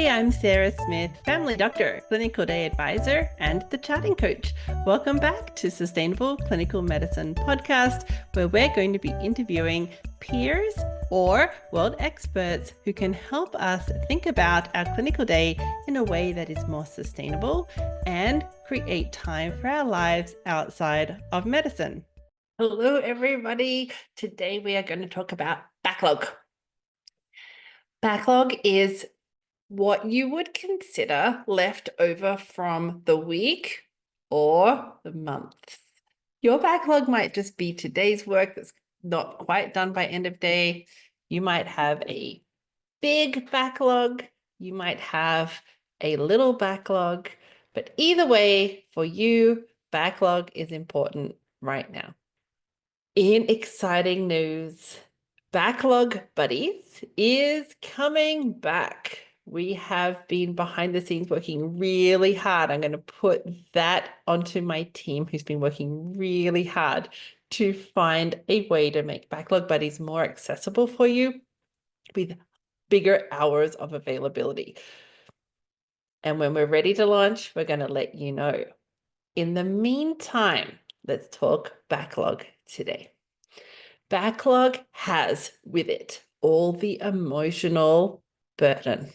Hey, I'm Sarah Smith, family doctor, clinical day advisor, and the chatting coach. Welcome back to Sustainable Clinical Medicine podcast, where we're going to be interviewing peers or world experts who can help us think about our clinical day in a way that is more sustainable and create time for our lives outside of medicine. Hello, everybody. Today we are going to talk about backlog. Backlog is what you would consider left over from the week or the months. Your backlog might just be today's work that's not quite done by end of day. You might have a big backlog. You might have a little backlog. But either way, for you, backlog is important right now. In exciting news, Backlog Buddies is coming back. We have been behind the scenes working really hard. I'm going to put that onto my team who's been working really hard to find a way to make Backlog Buddies more accessible for you with bigger hours of availability. And when we're ready to launch, we're going to let you know. In the meantime, let's talk backlog today. Backlog has with it all the emotional burden.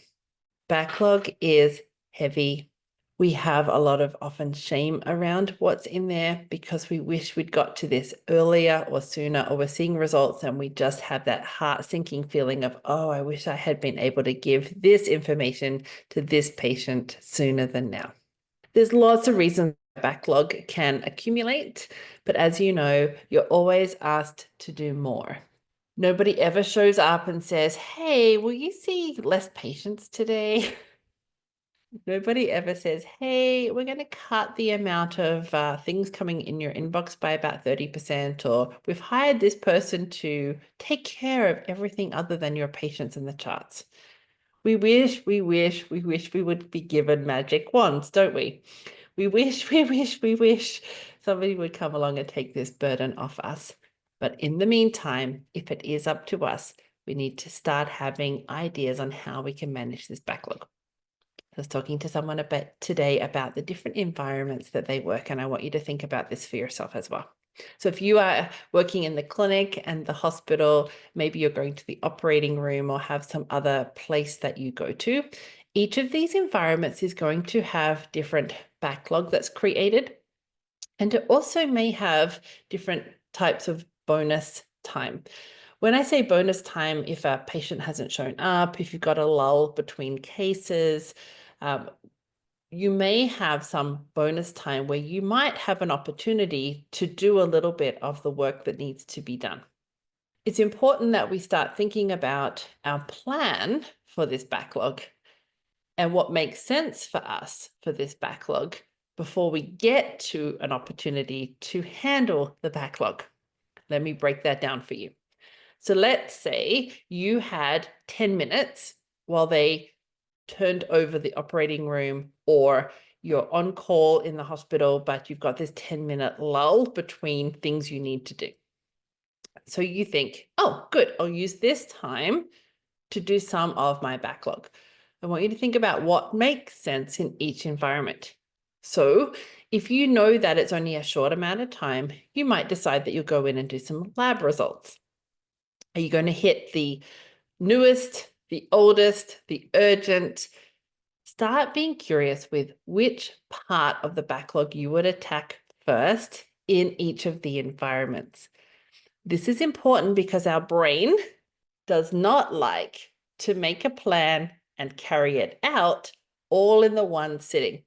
Backlog is heavy. We have a lot of often shame around what's in there because we wish we'd got to this earlier or sooner, or we're seeing results and we just have that heart-sinking feeling of, oh, I wish I had been able to give this information to this patient sooner than now. There's lots of reasons backlog can accumulate, but as you know, you're always asked to do more. Nobody ever shows up and says, hey, will you see less patients today? Nobody ever says, hey, we're going to cut the amount of things coming in your inbox by about 30%, or we've hired this person to take care of everything other than your patients in the charts. We wish we would be given magic wands, don't we? We wish somebody would come along and take this burden off us. But in the meantime, if it is up to us, we need to start having ideas on how we can manage this backlog. I was talking to someone today about the different environments that they work, and I want you to think about this for yourself as well. So if you are working in the clinic and the hospital, maybe you're going to the operating room or have some other place that you go to, each of these environments is going to have different backlog that's created. And it also may have different types of bonus time. When I say bonus time, if a patient hasn't shown up, if you've got a lull between cases, you may have some bonus time where you might have an opportunity to do a little bit of the work that needs to be done. It's important that we start thinking about our plan for this backlog and what makes sense for us for this backlog before we get to an opportunity to handle the backlog. Let me break that down for you. So let's say you had 10 minutes while they turned over the operating room, or you're on call in the hospital, but you've got this 10-minute lull between things you need to do. So you think, oh, good, I'll use this time to do some of my backlog. I want you to think about what makes sense in each environment. So if you know that it's only a short amount of time, you might decide that you'll go in and do some lab results. Are you going to hit the newest, the oldest, the urgent? Start being curious with which part of the backlog you would attack first in each of the environments. This is important because our brain does not like to make a plan and carry it out all in the one sitting.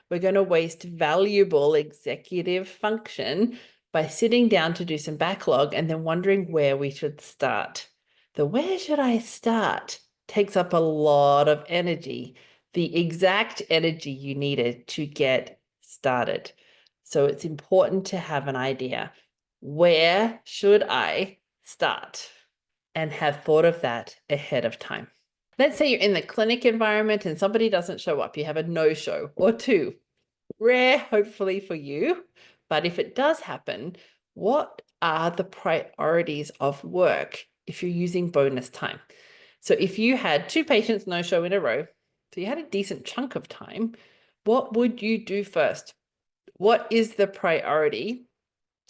We're going to waste valuable executive function by sitting down to do some backlog and then wondering where we should start. The where should I start takes up a lot of energy, the exact energy you needed to get started. So it's important to have an idea. Where should I start? And have thought of that ahead of time. Let's say you're in the clinic environment and somebody doesn't show up. You have a no-show or two. Rare, hopefully for you. But if it does happen, what are the priorities of work if you're using bonus time? So if you had 2 patients no-show in a row, So you had a decent chunk of time. What would you do first? What is the priority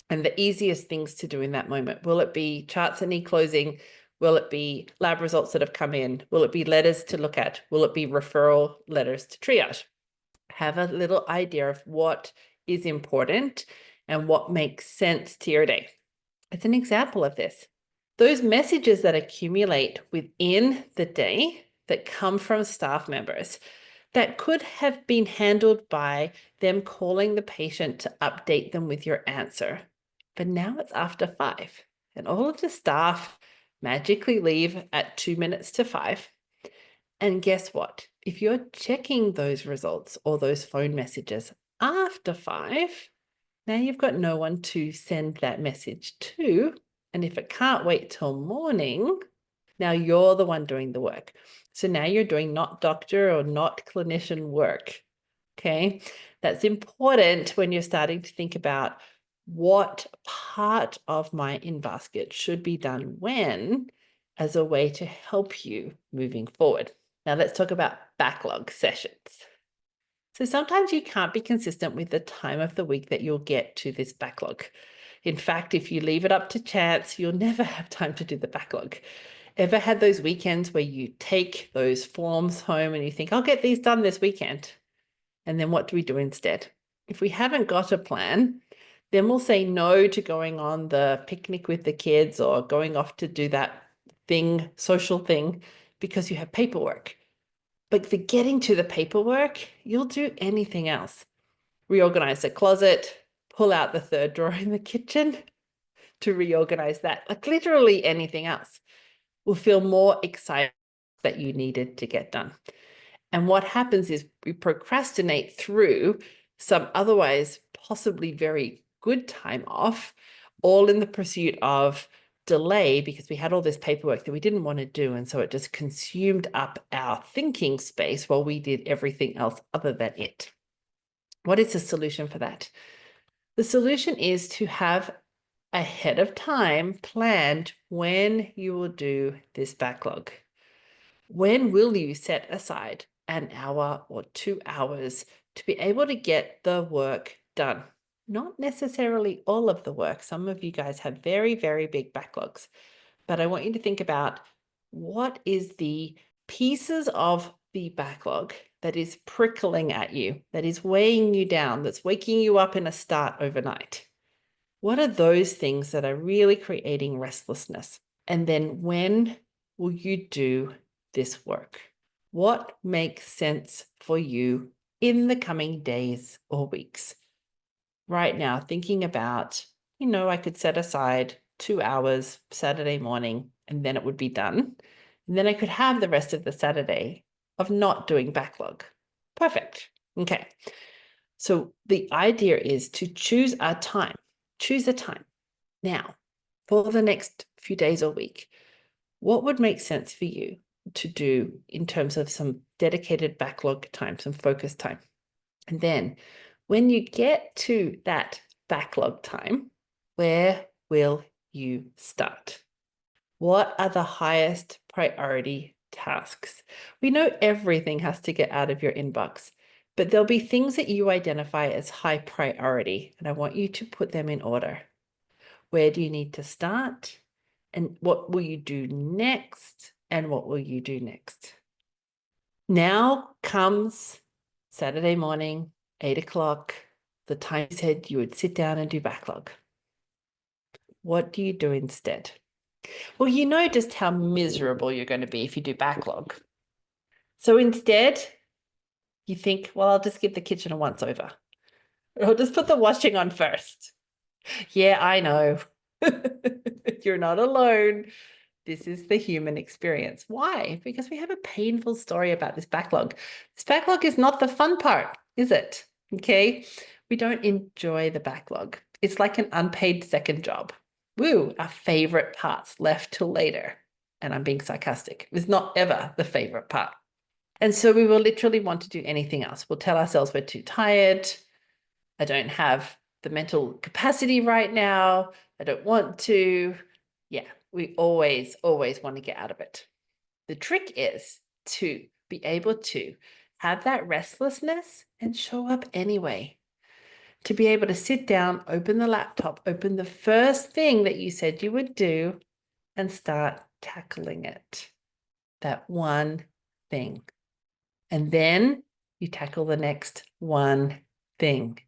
and the easiest things to do in that moment? Will it be charts that need closing? Will it be lab results that have come in? Will it be letters to look at? Will it be referral letters to triage? Have a little idea of what is important and what makes sense to your day. It's an example of this. Those messages that accumulate within the day that come from staff members that could have been handled by them calling the patient to update them with your answer. But now it's after 5 and all of the staff magically leave at 2 minutes to 5. And guess what? If you're checking those results or those phone messages after 5, now you've got no one to send that message to. And if it can't wait till morning, now you're the one doing the work. So now you're doing not doctor or not clinician work. Okay. That's important when you're starting to think about what part of my in-basket should be done when, as a way to help you moving forward. Now let's talk about backlog sessions. So sometimes you can't be consistent with the time of the week that you'll get to this backlog. In fact, if you leave it up to chance, you'll never have time to do the backlog. Ever had those weekends where you take those forms home and you think, I'll get these done this weekend? And then what do we do instead? If we haven't got a plan, then we'll say no to going on the picnic with the kids or going off to do that thing, social thing, because you have paperwork. But for getting to the paperwork, you'll do anything else. Reorganize the closet, pull out the third drawer in the kitchen to reorganize that, like literally anything else will feel more excited that you needed to get done. And what happens is we procrastinate through some otherwise possibly very good time off, all in the pursuit of delay because we had all this paperwork that we didn't want to do. And so it just consumed up our thinking space while we did everything else other than it. What is the solution for that? The solution is to have ahead of time planned when you will do this backlog. When will you set aside an hour or 2 hours to be able to get the work done? Not necessarily all of the work. Some of you guys have very, very big backlogs, but I want you to think about what is the pieces of the backlog that is prickling at you, that is weighing you down, that's waking you up in a start overnight. What are those things that are really creating restlessness? And then when will you do this work? What makes sense for you in the coming days or weeks? Right now, thinking about, I could set aside 2 hours Saturday morning and then it would be done. And then I could have the rest of the Saturday of not doing backlog. Perfect. Okay. So the idea is to choose a time. Choose a time. Now, for the next few days or week, what would make sense for you to do in terms of some dedicated backlog time, some focus time? And then when you get to that backlog time, where will you start? What are the highest priority tasks? We know everything has to get out of your inbox, but there'll be things that you identify as high priority, and I want you to put them in order. Where do you need to start? And what will you do next? And what will you do next? Now comes Saturday morning, 8 o'clock, the time you said you would sit down and do backlog. What do you do instead? Well, you know just how miserable you're going to be if you do backlog. So instead, you think, well, I'll just give the kitchen a once over. Or I'll just put the washing on first. Yeah, I know. You're not alone. This is the human experience. Why? Because we have a painful story about this backlog. This backlog is not the fun part, is it? Okay. We don't enjoy the backlog. It's like an unpaid second job. Woo, our favorite parts left till later. And I'm being sarcastic. It's not ever the favorite part. And so we will literally want to do anything else. We'll tell ourselves we're too tired. I don't have the mental capacity right now. I don't want to. Yeah, we always want to get out of it. The trick is to be able to have that restlessness and show up anyway. To be able to sit down, open the laptop, open the first thing that you said you would do and start tackling it. That one thing. And then you tackle the next one thing.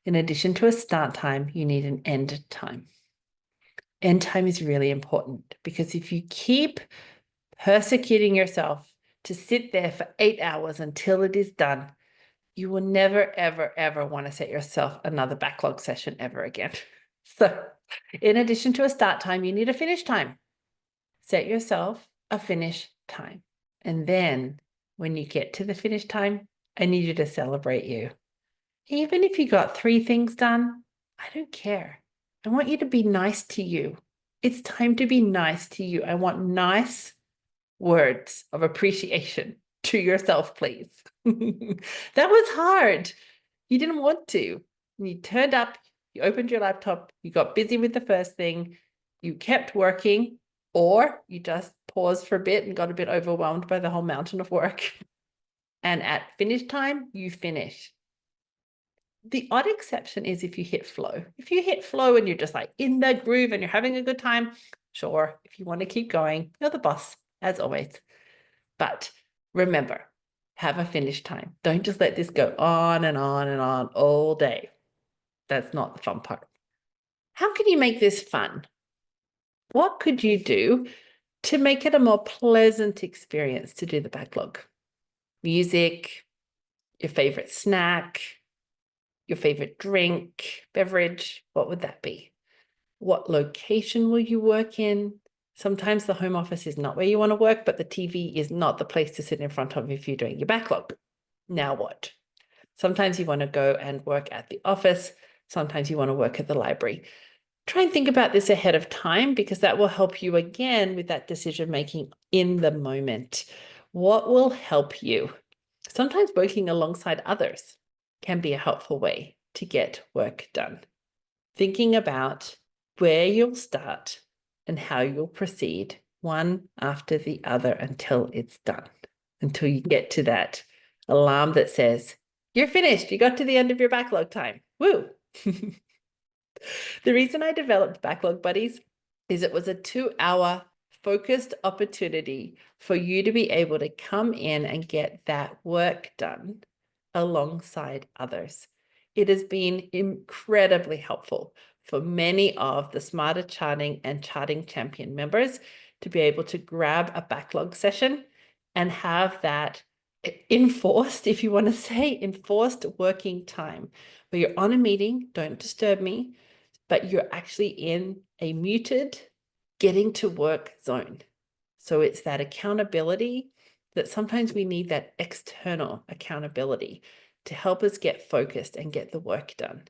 In addition to a start time, you need an end time. End time is really important because if you keep persecuting yourself to sit there for 8 hours until it is done, you will never, ever, ever want to set yourself another backlog session ever again. So in addition to a start time, you need a finish time. Set yourself a finish time. And then when you get to the finish time, I need you to celebrate you. Even if you got 3 things done, I don't care. I want you to be nice to you. It's time to be nice to you. I want nice words of appreciation to yourself, please. That was hard. You didn't want to. You turned up, you opened your laptop, you got busy with the first thing, you kept working, or you just paused for a bit and got a bit overwhelmed by the whole mountain of work. And at finish time, you finish. The odd exception is if you hit flow. If you hit flow and you're just like in the groove and you're having a good time, sure, if you want to keep going, you're the boss, as always. But remember, have a finish time. Don't just let this go on and on and on all day. That's not the fun part. How can you make this fun? What could you do to make it a more pleasant experience to do the backlog? Music, your favorite snack, your favorite drink, beverage, what would that be? What location will you work in? Sometimes the home office is not where you want to work, but the TV is not the place to sit in front of if you're doing your backlog. Now what? Sometimes you want to go and work at the office. Sometimes you want to work at the library. Try and think about this ahead of time because that will help you again with that decision making in the moment. What will help you? Sometimes working alongside others can be a helpful way to get work done. Thinking about where you'll start and how you'll proceed one after the other until it's done, until you get to that alarm that says, you're finished, you got to the end of your backlog time. Woo! The reason I developed Backlog Buddies is it was a 2-hour focused opportunity for you to be able to come in and get that work done alongside others. It has been incredibly helpful for many of the Smarter Charting and Charting Champion members to be able to grab a backlog session and have that enforced, if you want to say, enforced working time where you're on a meeting, don't disturb me, but you're actually in a muted getting to work zone. So it's that accountability that sometimes we need, that external accountability to help us get focused and get the work done.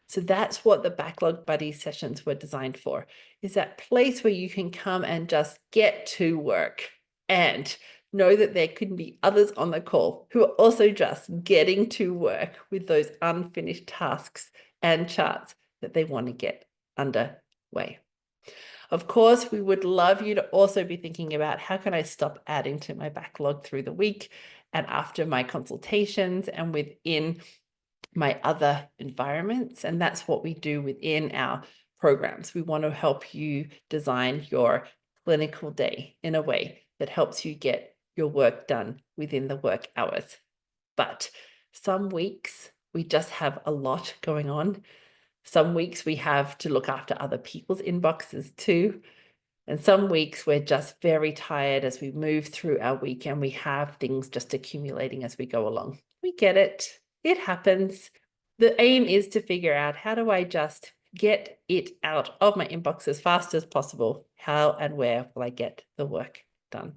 So that's what the Backlog Buddy sessions were designed for, is that place where you can come and just get to work and know that there could be others on the call who are also just getting to work with those unfinished tasks and charts that they want to get underway. Of course, we would love you to also be thinking about how can I stop adding to my backlog through the week and after my consultations and within my other environments. And that's what we do within our programs. We want to help you design your clinical day in a way that helps you get your work done within the work hours. But some weeks we just have a lot going on. Some weeks we have to look after other people's inboxes too. And some weeks we're just very tired as we move through our week and we have things just accumulating as we go along. We get it. It happens. The aim is to figure out, how do I just get it out of my inbox as fast as possible? How and where will I get the work done?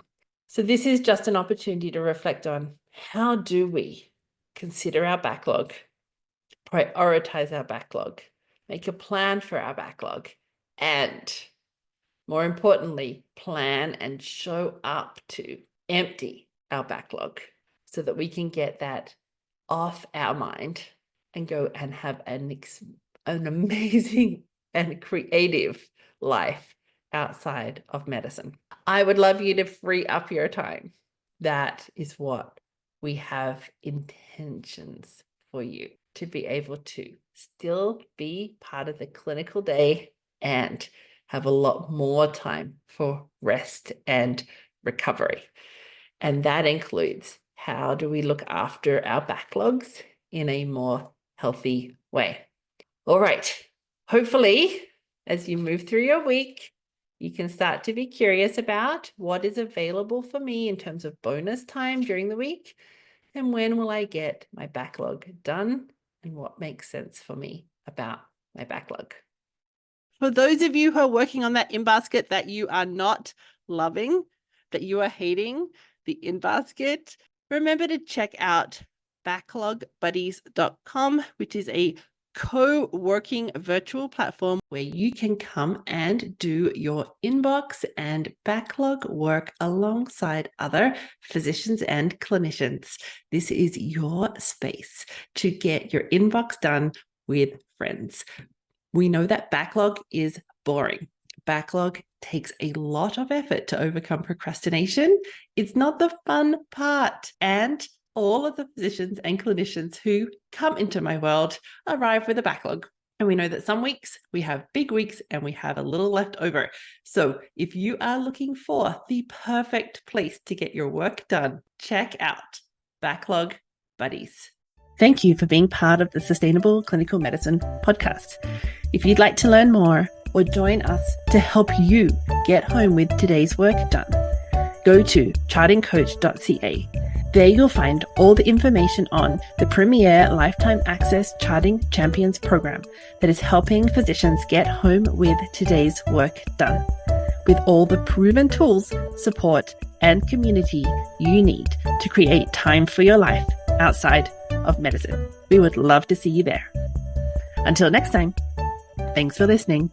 So this is just an opportunity to reflect on, how do we consider our backlog, prioritize our backlog, make a plan for our backlog, and more importantly, plan and show up to empty our backlog so that we can get that off our mind and go and have an amazing and creative life outside of medicine. I would love you to free up your time That is what we have intentions for you to be able to still be part of the clinical day and have a lot more time for rest and recovery. And that includes, how do we look after our backlogs in a more healthy way? All right. Hopefully, as you move through your week, you can start to be curious about what is available for me in terms of bonus time during the week, and when will I get my backlog done, and what makes sense for me about my backlog. For those of you who are working on that in-basket that you are not loving, that you are hating the in-basket, remember to check out backlogbuddies.com, which is a co-working virtual platform where you can come and do your inbox and backlog work alongside other physicians and clinicians. This is your space to get your inbox done with friends. We know that backlog is boring. Backlog takes a lot of effort to overcome procrastination. It's not the fun part. And all of the physicians and clinicians who come into my world arrive with a backlog. And we know that some weeks we have big weeks and we have a little left over. So if you are looking for the perfect place to get your work done, check out Backlog Buddies. Thank you for being part of the Sustainable Clinical Medicine podcast. If you'd like to learn more or join us to help you get home with today's work done, go to chartingcoach.ca. There you'll find all the information on the premier Lifetime Access Charting Champions program that is helping physicians get home with today's work done, with all the proven tools, support, and community you need to create time for your life outside of medicine. We would love to see you there. Until next time, thanks for listening.